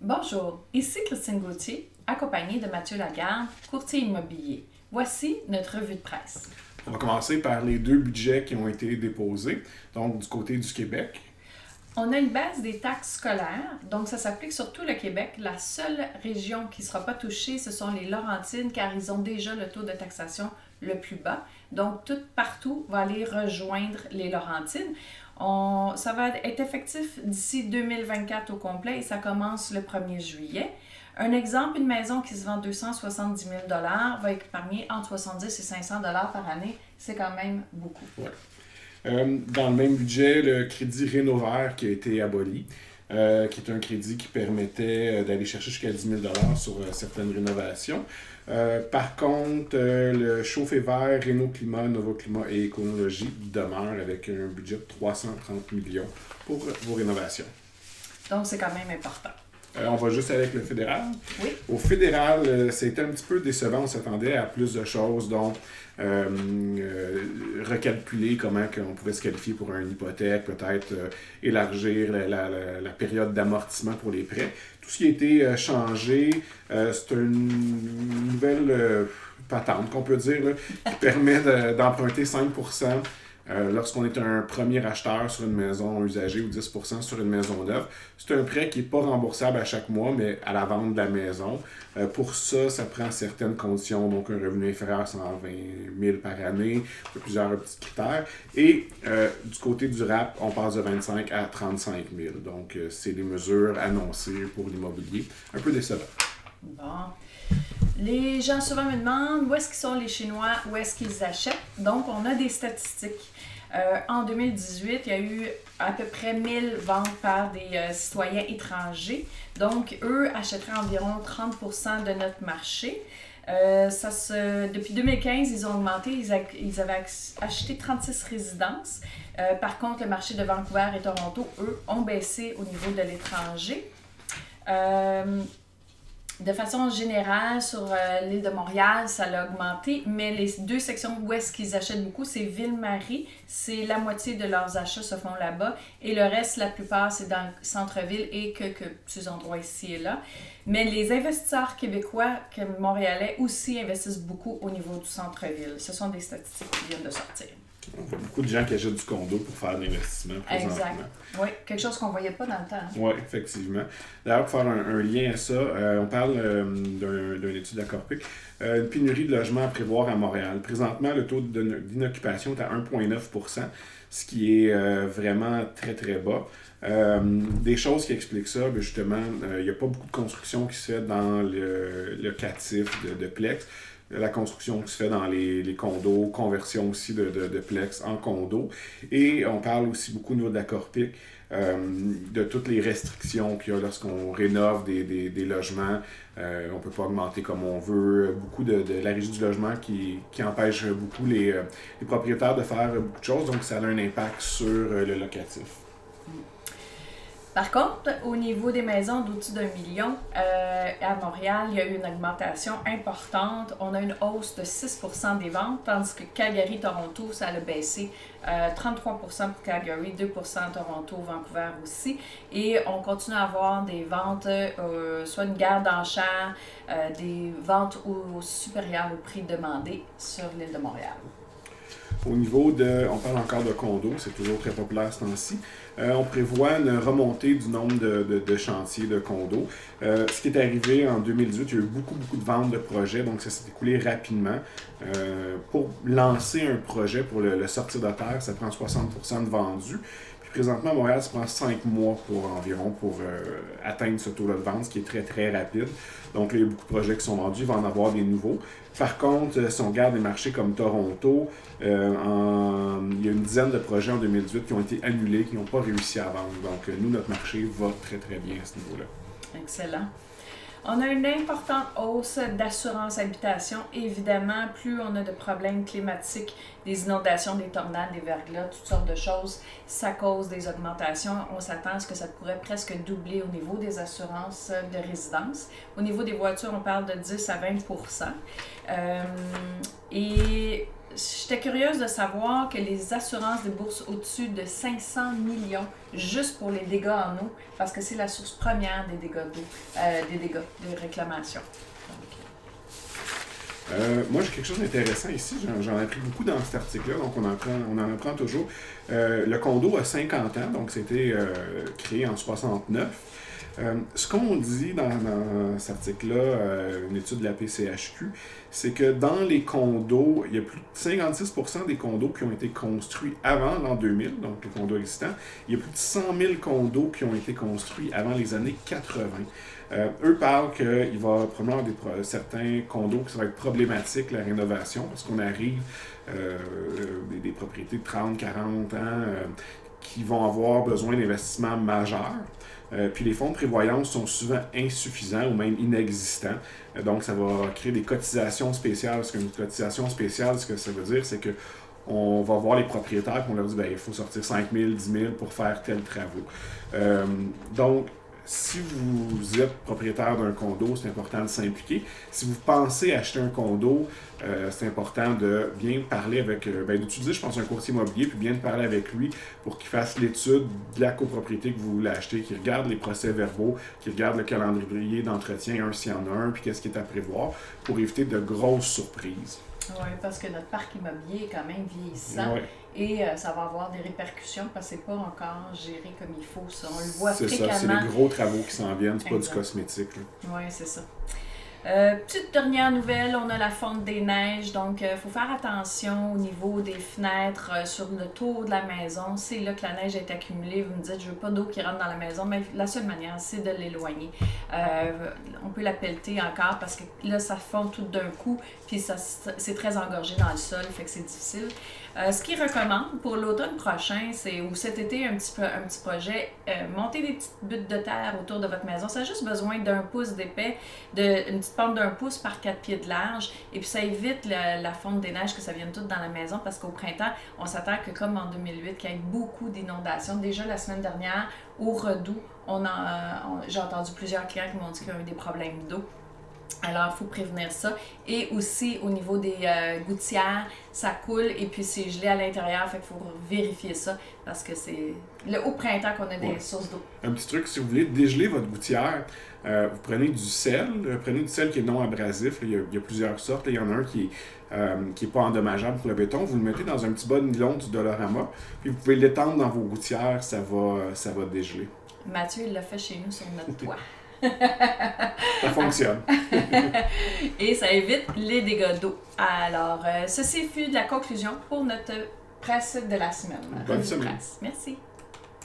Bonjour, ici Christine Gauthier, accompagnée de Mathieu Lagarde, courtier immobilier. Voici notre revue de presse. On va commencer par les deux budgets qui ont été déposés, donc du côté du Québec. On a une baisse des taxes scolaires, donc ça s'applique sur tout le Québec. La seule région qui ne sera pas touchée, ce sont les Laurentides, car ils ont déjà le taux de taxation le plus bas. Donc, tout partout va aller rejoindre les Laurentides. Ça va être effectif d'ici 2024 au complet et ça commence le 1er juillet. Un exemple, une maison qui se vend 270 000 va épargner entre 70 et 500 par année. C'est quand même beaucoup. Ouais. Dans le même budget, le crédit Rénovert qui a été aboli, qui est un crédit qui permettait d'aller chercher jusqu'à 10 000 sur certaines rénovations. Par contre, le Chauffé Vert, Réno Climat, Novo Climat et Écologie demeure avec un budget de 330 millions pour vos rénovations. Donc, c'est quand même important. On va juste avec le fédéral. Oui. Au fédéral, c'était un petit peu décevant. On s'attendait à plus de choses, donc recalculer comment on pouvait se qualifier pour une hypothèque, peut-être élargir la période d'amortissement pour les prêts. Tout ce qui a été changé, c'est une nouvelle patente qu'on peut dire, là, qui permet d'emprunter 5% lorsqu'on est un premier acheteur sur une maison usagée ou 10% sur une maison neuve. C'est un prêt qui n'est pas remboursable à chaque mois, mais à la vente de la maison. Pour ça, ça prend certaines conditions, donc un revenu inférieur à 120 000 par année, plusieurs petits critères. Et du côté du RAP, on passe de 25 à 35 000. Donc, c'est des mesures annoncées pour l'immobilier. Un peu décevant. Bon. Les gens souvent me demandent où est-ce qu'ils sont les Chinois, où est-ce qu'ils achètent. Donc, on a des statistiques. En 2018, il y a eu à peu près 1000 ventes par des citoyens étrangers. Donc, eux achèteraient environ 30% de notre marché. Depuis 2015, ils ont augmenté. Ils avaient acheté 36 résidences. Par contre, le marché de Vancouver et Toronto, eux, ont baissé au niveau de l'étranger. De façon générale, sur l'île de Montréal, ça a augmenté, mais les deux sections où est-ce qu'ils achètent beaucoup, c'est Ville-Marie, c'est la moitié de leurs achats se font là-bas, et le reste, la plupart, c'est dans le centre-ville et quelques petits endroits ici et là. Mais les investisseurs québécois, comme montréalais, aussi investissent beaucoup au niveau du centre-ville. Ce sont des statistiques qui viennent de sortir. On voit beaucoup de gens qui achètent du condo pour faire de l'investissement présentement. Exact. Oui, quelque chose qu'on ne voyait pas dans le temps. Hein? Oui, effectivement. D'ailleurs, pour faire un lien à ça, on parle d'une étude d'Acorpic. Une pénurie de logements à prévoir à Montréal. Présentement, le taux d'inoccupation est à 1,9%, ce qui est vraiment très, très bas. Des choses qui expliquent ça, bien justement, il n'y a pas beaucoup de construction qui se fait dans le locatif de Plex. La construction qui se fait dans les condos, conversion aussi de Plex en condos. Et on parle aussi beaucoup au niveau de la Corpic, de toutes les restrictions qu'il y a lorsqu'on rénove des logements. On ne peut pas augmenter comme on veut. Beaucoup de la régie du logement qui empêche beaucoup les propriétaires de faire beaucoup de choses. Donc, ça a un impact sur le locatif. Par contre, au niveau des maisons d'au-dessus d'1 million, à Montréal, il y a eu une augmentation importante. On a une hausse de 6% des ventes, tandis que Calgary, Toronto, ça a baissé 33% pour Calgary, 2% Toronto, Vancouver aussi. Et on continue à avoir des ventes, soit une guerre d'enchères, des ventes supérieures au prix demandé sur l'île de Montréal. Au niveau on parle encore de condos, c'est toujours très populaire ce temps-ci. On prévoit une remontée du nombre de chantiers de condos. Ce qui est arrivé en 2018, il y a eu beaucoup de ventes de projets, donc ça s'est écoulé rapidement. Pour lancer un projet, pour le sortir de terre, ça prend 60% de vendus. Puis présentement, à Montréal, ça prend 5 mois environ pour atteindre ce taux-là de vente, ce qui est très, très rapide. Donc là, il y a beaucoup de projets qui sont vendus, il va en avoir des nouveaux. Par contre, si on regarde des marchés comme Toronto, il y a une dizaine de projets en 2018 qui ont été annulés, qui n'ont pas réussi à vendre. Donc nous, notre marché va très, très bien à ce niveau-là. Excellent. On a une importante hausse d'assurance habitation. Évidemment, plus on a de problèmes climatiques, des inondations, des tornades, des verglas, toutes sortes de choses, ça cause des augmentations. On s'attend à ce que ça pourrait presque doubler au niveau des assurances de résidence. Au niveau des voitures, on parle de 10 à 20%. Et j'étais curieuse de savoir que les assurances déboursent au-dessus de 500 millions juste pour les dégâts en eau, parce que c'est la source première des dégâts d'eau, des dégâts de réclamation. Moi, j'ai quelque chose d'intéressant ici. J'en ai appris beaucoup dans cet article-là, donc on en apprend toujours. Le condo a 50 ans, donc c'était créé en 69. Ce qu'on dit dans cet article-là, une étude de la PCHQ, c'est que dans les condos, il y a plus de 56% des condos qui ont été construits avant l'an 2000, donc les condos existants. Il y a plus de 100 000 condos qui ont été construits avant les années 80. Eux parlent qu'il va probablement avoir certains condos qui vont être problématiques, la rénovation, parce qu'on arrive des propriétés de 30, 40 ans qui vont avoir besoin d'investissements majeurs. Puis les fonds de prévoyance sont souvent insuffisants ou même inexistants. Donc ça va créer des cotisations spéciales. Parce qu'une cotisation spéciale, ce que ça veut dire, c'est que on va voir les propriétaires et on leur dit il faut sortir 5 000, 10 000 pour faire tels travaux. Donc, si vous êtes propriétaire d'un condo, c'est important de s'impliquer. Si vous pensez acheter un condo, c'est important de bien parler avec, d'utiliser, je pense, un courtier immobilier, puis bien de parler avec lui pour qu'il fasse l'étude de la copropriété que vous voulez acheter, qu'il regarde les procès-verbaux, qu'il regarde le calendrier d'entretien, s'il y en a un, puis qu'est-ce qui est à prévoir, pour éviter de grosses surprises. Oui, parce que notre parc immobilier est quand même vieillissant et ça va avoir des répercussions parce que c'est pas encore géré comme il faut. Ça. On le voit fréquemment. C'est ça, c'est des gros travaux qui s'en viennent, c'est pas du cosmétique. Oui, c'est ça. Petite dernière nouvelle, on a la fonte des neiges, donc il faut faire attention au niveau des fenêtres sur le tour de la maison. C'est là que la neige est accumulée. Vous me dites, je veux pas d'eau qui rentre dans la maison, mais la seule manière, c'est de l'éloigner. On peut la pelleter encore parce que là, ça fond tout d'un coup, puis c'est très engorgé dans le sol, fait que c'est difficile. Ce qu'ils recommandent pour l'automne prochain, c'est ou cet été, un petit projet, monter des petites buttes de terre autour de votre maison. Ça a juste besoin d'1 pouce d'épais, une petite pente d'1 pouce par 4 pieds de large. Et puis ça évite la fonte des neiges, que ça vienne tout dans la maison, parce qu'au printemps, on s'attend que comme en 2008, qu'il y ait beaucoup d'inondations. Déjà la semaine dernière, au Redoux, j'ai entendu plusieurs clients qui m'ont dit qu'ils ont eu des problèmes d'eau. Alors, il faut prévenir ça. Et aussi, au niveau des gouttières, ça coule et puis c'est gelé à l'intérieur. Fait qu'il faut vérifier ça parce que c'est au printemps qu'on a des sources d'eau. Un petit truc, si vous voulez dégeler votre gouttière, vous prenez du sel. Prenez du sel qui est non abrasif. Il y a plusieurs sortes. Il y en a un qui est pas endommageable pour le béton. Vous le mettez dans un petit bas de nylon du Dollarama. Puis vous pouvez l'étendre dans vos gouttières. Ça va dégeler. Mathieu, il l'a fait chez nous sur notre toit. Ça fonctionne. Et ça évite les dégâts d'eau. Alors, ceci fut de la conclusion pour notre presse de la semaine. Bonne semaine. Merci.